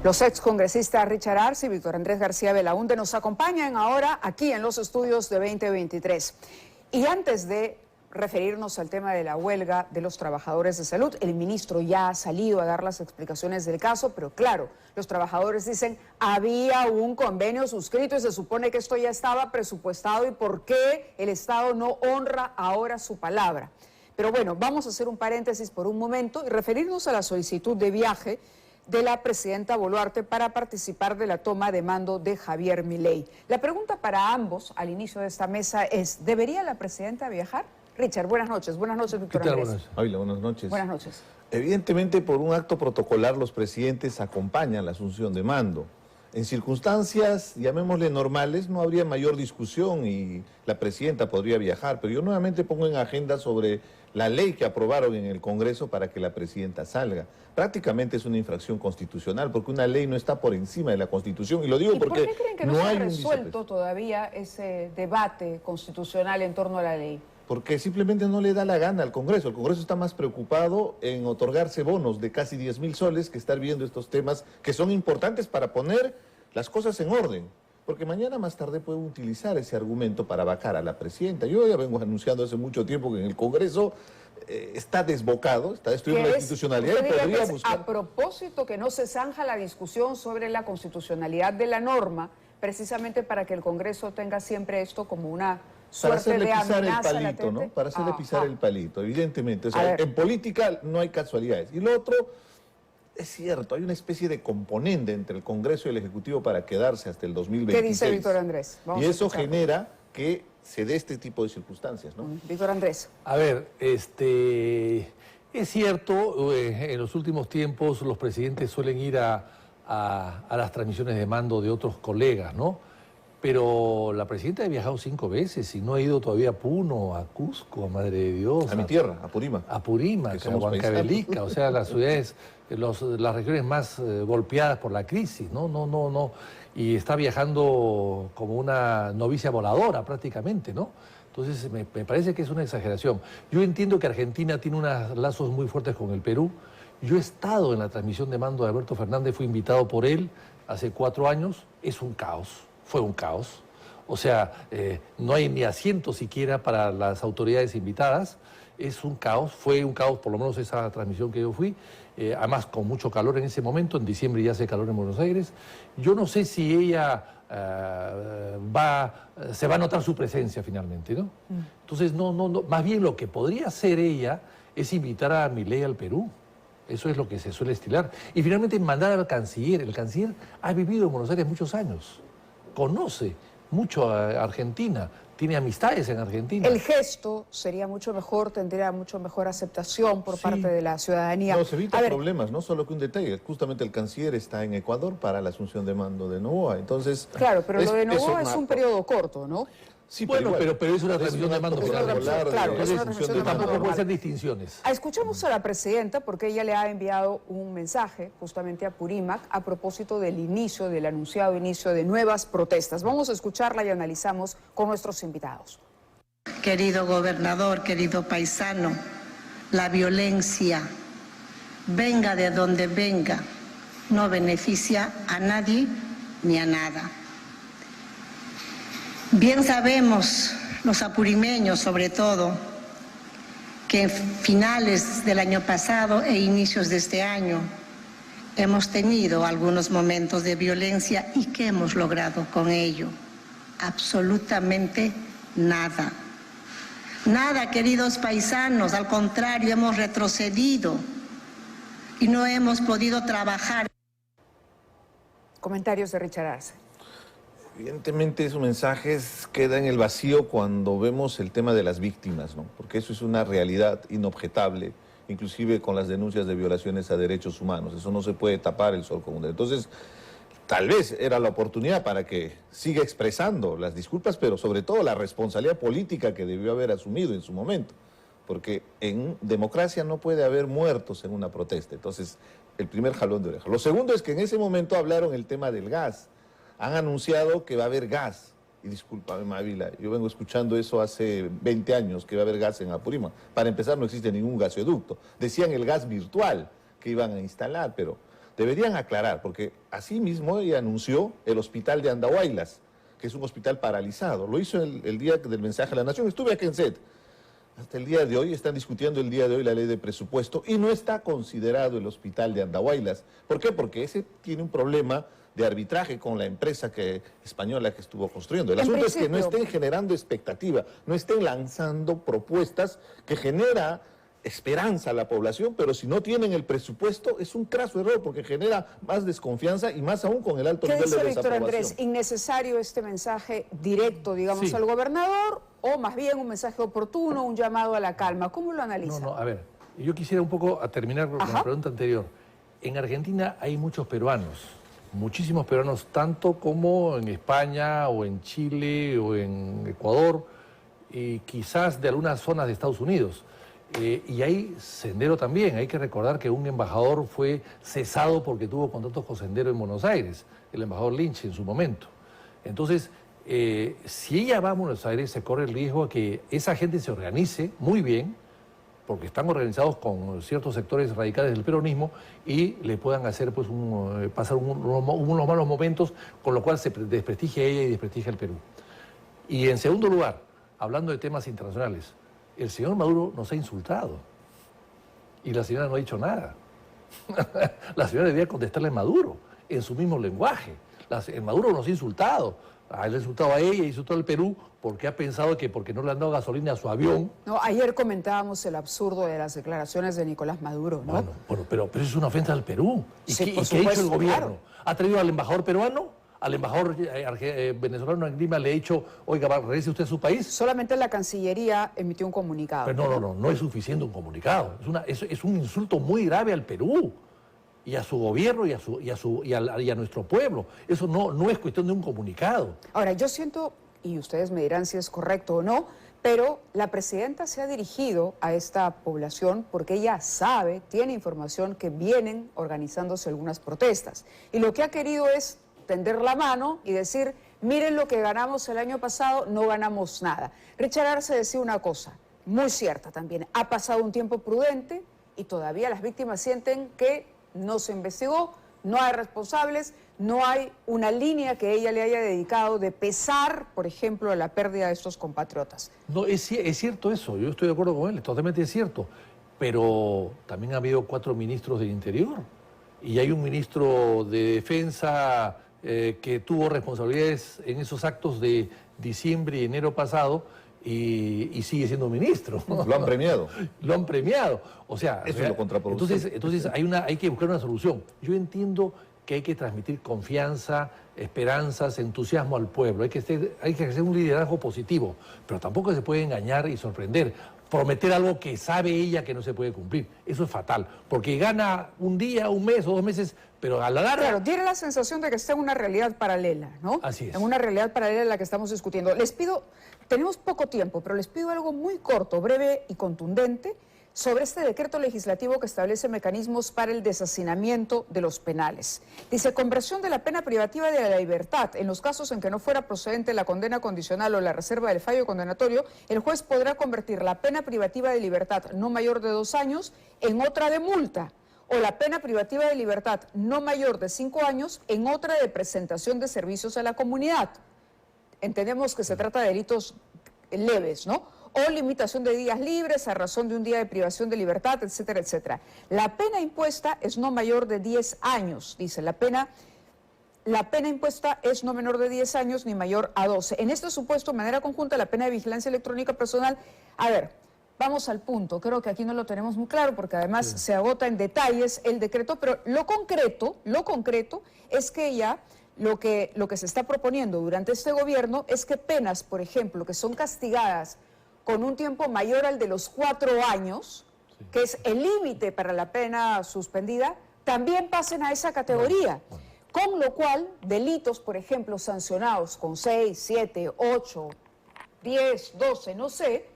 Los excongresistas Richard Arce y Víctor Andrés García Belaúnde nos acompañan ahora aquí en los estudios de 2023. Y antes de referirnos al tema de la huelga de los trabajadores de salud, el ministro ya ha salido a dar las explicaciones del caso, pero claro, los trabajadores dicen, había un convenio suscrito y se supone que esto ya estaba presupuestado y ¿por qué el Estado no honra ahora su palabra? Pero bueno, vamos a hacer un paréntesis por un momento y referirnos a la solicitud de viaje de la presidenta Boluarte para participar de la toma de mando de Javier Milei. La pregunta para ambos al inicio de esta mesa es, ¿debería la presidenta viajar? Richard, buenas noches. Buenas noches, Víctor Andrés. Buenas noches. Buenas noches. Evidentemente, por un acto protocolar, los presidentes acompañan la asunción de mando. En circunstancias, llamémosle normales, no habría mayor discusión y la presidenta podría viajar, pero yo nuevamente pongo en agenda sobre la ley que aprobaron en el Congreso para que la presidenta salga. Prácticamente es una infracción constitucional, porque una ley no está por encima de la Constitución, y lo digo porque ¿por qué creen que no se ha resuelto todavía ese debate constitucional en torno a la ley? Porque simplemente no le da la gana al Congreso. El Congreso está más preocupado en otorgarse bonos de casi 10.000 soles que estar viendo estos temas que son importantes para poner las cosas en orden. Porque mañana más tarde pueden utilizar ese argumento para vacar a la presidenta. Yo ya vengo anunciando hace mucho tiempo que en el Congreso está desbocado, está destruyendo la institucionalidad y podría buscar... A propósito que no se zanja la discusión sobre la constitucionalidad de la norma, precisamente para que el Congreso tenga siempre esto como una... Para hacerle pisar el palito, latente, ¿no? Para hacerle pisar el palito, evidentemente. O sea, en política no hay casualidades. Y lo otro, es cierto, hay una especie de componente entre el Congreso y el Ejecutivo para quedarse hasta el 2026. ¿Qué dice Víctor Andrés? Y eso genera que se dé este tipo de circunstancias, ¿no? Víctor Andrés. A ver, es cierto, en los últimos tiempos los presidentes suelen ir a las transmisiones de mando de otros colegas, ¿no? Pero la presidenta ha viajado 5 veces y no ha ido todavía a Puno, a Cusco, a Madre de Dios. A mi tierra, a Purímac. A Purímac, a Huancavelica, o sea, las ciudades, las regiones más golpeadas por la crisis, ¿no? Y está viajando como una novicia voladora prácticamente, ¿no? Entonces me parece que es una exageración. Yo entiendo que Argentina tiene unos lazos muy fuertes con el Perú. Yo he estado en la transmisión de mando de Alberto Fernández, fui invitado por él hace 4 años. Es un caos. Fue un caos, o sea, no hay ni asiento siquiera para las autoridades invitadas, es un caos, fue un caos por lo menos esa transmisión que yo fui, además con mucho calor en ese momento, en diciembre ya hace calor en Buenos Aires. Yo no sé si ella se va a notar su presencia finalmente, ¿no? Entonces, no, más bien lo que podría hacer ella es invitar a Milei al Perú. Eso es lo que se suele estilar. Y finalmente mandar al canciller. El canciller ha vivido en Buenos Aires muchos años. Conoce mucho a Argentina, tiene amistades en Argentina. El gesto sería mucho mejor, tendría mucho mejor aceptación por parte de la ciudadanía. No, se evita problemas, no solo que un detalle. Justamente el canciller está en Ecuador para la asunción de mando de Noboa, entonces... Claro, pero lo de Noboa es un periodo corto, ¿no? Sí, bueno, pero es una transmisión de mando. Claro, es una transmisión de mando. Tampoco puede ser distinciones. Escuchamos a la presidenta porque ella le ha enviado un mensaje justamente a Purímac a propósito del anunciado inicio de nuevas protestas. Vamos a escucharla y analizamos con nuestros invitados. Querido gobernador, querido paisano, la violencia, venga de donde venga, no beneficia a nadie ni a nada. Bien sabemos, los apurimeños sobre todo, que en finales del año pasado e inicios de este año hemos tenido algunos momentos de violencia y ¿qué hemos logrado con ello? Absolutamente nada. Nada, queridos paisanos, al contrario, hemos retrocedido y no hemos podido trabajar. Comentarios de Richard Arce. Evidentemente esos mensajes quedan en el vacío cuando vemos el tema de las víctimas, ¿no? Porque eso es una realidad inobjetable, inclusive con las denuncias de violaciones a derechos humanos. Eso no se puede tapar el sol con un dedo. Entonces, tal vez era la oportunidad para que siga expresando las disculpas, pero sobre todo la responsabilidad política que debió haber asumido en su momento. Porque en democracia no puede haber muertos en una protesta. Entonces, el primer jalón de oreja. Lo segundo es que en ese momento hablaron el tema del gas. Han anunciado que va a haber gas. Y discúlpame, Mávila, yo vengo escuchando eso hace 20 años, que va a haber gas en Apurímac. Para empezar, no existe ningún gasoducto. Decían el gas virtual que iban a instalar, pero deberían aclarar, porque así mismo ella anunció el hospital de Andahuaylas, que es un hospital paralizado. Lo hizo el día del mensaje a la Nación. Estuve aquí en SET. Hasta el día de hoy, están discutiendo el día de hoy la ley de presupuesto y no está considerado el hospital de Andahuaylas. ¿Por qué? Porque ese tiene un problema de arbitraje con la empresa española que estuvo construyendo. El asunto es que no estén generando expectativa, no estén lanzando propuestas que genera esperanza a la población, pero si no tienen el presupuesto es un craso error porque genera más desconfianza y más aún con el alto nivel de desaprobación. ¿Qué dice Víctor Andrés? ¿Innecesario este mensaje directo, digamos, al gobernador o más bien un mensaje oportuno, un llamado a la calma? ¿Cómo lo analiza? No, a ver, yo quisiera un poco a terminar con la pregunta anterior. En Argentina hay muchos peruanos, muchísimos peruanos, tanto como en España o en Chile o en Ecuador y quizás de algunas zonas de Estados Unidos. Y hay Sendero también. Hay que recordar que un embajador fue cesado porque tuvo contactos con Sendero en Buenos Aires, el embajador Lynch en su momento. Entonces, si ella va a Buenos Aires, se corre el riesgo de que esa gente se organice muy bien, porque están organizados con ciertos sectores radicales del peronismo y le puedan hacer pues pasar unos malos momentos, con lo cual se desprestigia a ella y desprestigia al Perú. Y en segundo lugar, hablando de temas internacionales, el señor Maduro nos ha insultado y la señora no ha dicho nada. La señora debía contestarle a Maduro en su mismo lenguaje. El Maduro nos ha insultado. Ha insultado a ella, insultó al Perú porque ha pensado que porque no le han dado gasolina a su avión. No, ayer comentábamos el absurdo de las declaraciones de Nicolás Maduro, ¿no? Bueno, pero eso es una ofensa al Perú. ¿Y sí, qué ha hecho el gobierno? Claro. ¿Ha traído al embajador peruano? ¿Al embajador venezolano en Lima le ha dicho, oiga, regrese usted a su país? Solamente la Cancillería emitió un comunicado. Pero no es suficiente un comunicado. Es un insulto muy grave al Perú y a su gobierno y a nuestro pueblo. Eso no es cuestión de un comunicado. Ahora, yo siento, y ustedes me dirán si es correcto o no, pero la presidenta se ha dirigido a esta población porque ella sabe, tiene información que vienen organizándose algunas protestas. Y lo que ha querido es tender la mano y decir, miren lo que ganamos el año pasado, no ganamos nada. Richard Arce decía una cosa, muy cierta también, ha pasado un tiempo prudente y todavía las víctimas sienten que no se investigó, no hay responsables, no hay una línea que ella le haya dedicado de pesar, por ejemplo, a la pérdida de estos compatriotas. No, es cierto eso, yo estoy de acuerdo con él, totalmente es cierto, pero también ha habido 4 ministros del Interior y hay un ministro de Defensa que tuvo responsabilidades en esos actos de diciembre y enero pasado y sigue siendo ministro. Lo han premiado. Lo han premiado. O sea, eso es lo contraproducente. Entonces hay que buscar una solución. Yo entiendo que hay que transmitir confianza, esperanzas, entusiasmo al pueblo. Hay que hacer un liderazgo positivo, pero tampoco se puede engañar y sorprender. Prometer algo que sabe ella que no se puede cumplir. Eso es fatal, porque gana un día, un mes o 2 meses, pero a la larga... Claro, tiene la sensación de que está en una realidad paralela, ¿no? Así es. En una realidad paralela en la que estamos discutiendo. Les pido, tenemos poco tiempo, pero les pido algo muy corto, breve y contundente sobre este decreto legislativo que establece mecanismos para el deshacinamiento de los penales. Dice, conversión de la pena privativa de la libertad. En los casos en que no fuera procedente la condena condicional o la reserva del fallo condenatorio, el juez podrá convertir la pena privativa de libertad no mayor de 2 años en otra de multa, o la pena privativa de libertad no mayor de 5 años en otra de presentación de servicios a la comunidad. Entendemos que se trata de delitos leves, ¿no? O limitación de días libres a razón de un día de privación de libertad, etcétera, etcétera. La pena impuesta es no mayor de 10 años, dice. La pena impuesta es no menor de 10 años ni mayor a 12. En este supuesto, de manera conjunta, la pena de vigilancia electrónica personal... A ver, vamos al punto. Creo que aquí no lo tenemos muy claro porque además se agota en detalles el decreto, pero lo concreto es que ya... Lo que se está proponiendo durante este gobierno es que penas, por ejemplo, que son castigadas con un tiempo mayor al de los 4 años, que es el límite para la pena suspendida, también pasen a esa categoría. Con lo cual, delitos, por ejemplo, sancionados con 6, 7, 8, 10, 12, no sé,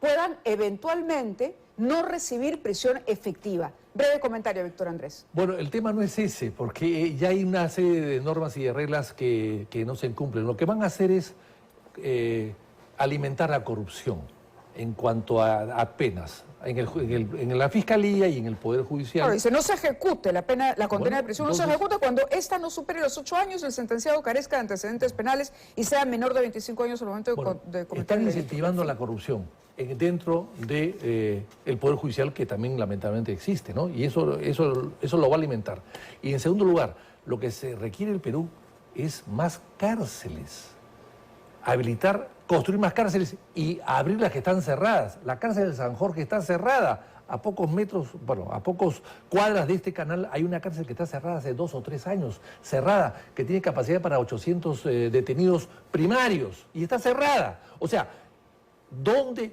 puedan eventualmente no recibir prisión efectiva. Breve comentario, Víctor Andrés. Bueno, el tema no es ese, porque ya hay una serie de normas y de reglas que no se cumplen. Lo que van a hacer es alimentar la corrupción. en cuanto a penas, en la Fiscalía y en el Poder Judicial. Claro, dice, no se ejecute la pena, la condena de prisión, entonces, no se ejecuta cuando esta no supere los 8 años, el sentenciado carezca de antecedentes penales y sea menor de 25 años al momento de cometer están el delito. incentivando la corrupción dentro del Poder Judicial, que también lamentablemente existe, ¿no? Y eso lo va a alimentar. Y en segundo lugar, lo que se requiere el Perú es más cárceles. Construir más cárceles y abrir las que están cerradas. La cárcel de San Jorge está cerrada. A pocos metros, a pocos cuadras de este canal hay una cárcel que está cerrada hace 2 o 3 años, cerrada, que tiene capacidad para 800 detenidos primarios, y está cerrada. O sea, ¿dónde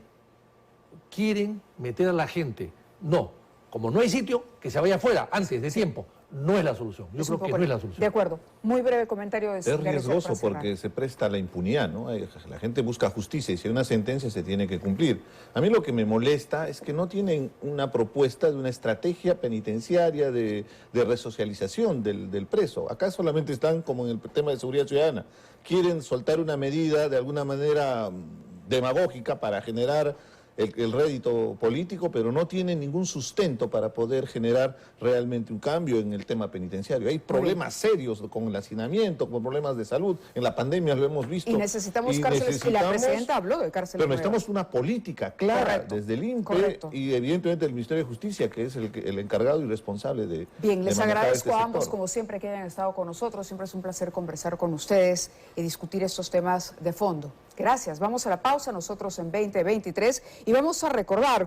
quieren meter a la gente? No, como no hay sitio, que se vaya afuera antes de tiempo. No es la solución. Yo creo que no es la solución. De acuerdo. Muy breve comentario de Es riesgoso porque se presta a la impunidad, ¿no? La gente busca justicia y si hay una sentencia se tiene que cumplir. A mí lo que me molesta es que no tienen una propuesta de una estrategia penitenciaria de resocialización del preso. Acá solamente están como en el tema de seguridad ciudadana. Quieren soltar una medida de alguna manera demagógica para generar el rédito político, pero no tiene ningún sustento para poder generar realmente un cambio en el tema penitenciario. Hay problemas serios con el hacinamiento, con problemas de salud. En la pandemia lo hemos visto. Y necesitamos cárceles, y la presidenta habló de cárceles. Pero necesitamos una política clara. Correcto. Desde el INPE y evidentemente el Ministerio de Justicia, que es el encargado y responsable de Bien, les agradezco a ambos, sector. como siempre, que hayan estado con nosotros. Siempre es un placer conversar con ustedes y discutir estos temas de fondo. Gracias. Vamos a la pausa, nosotros en 2023, y vamos a recordar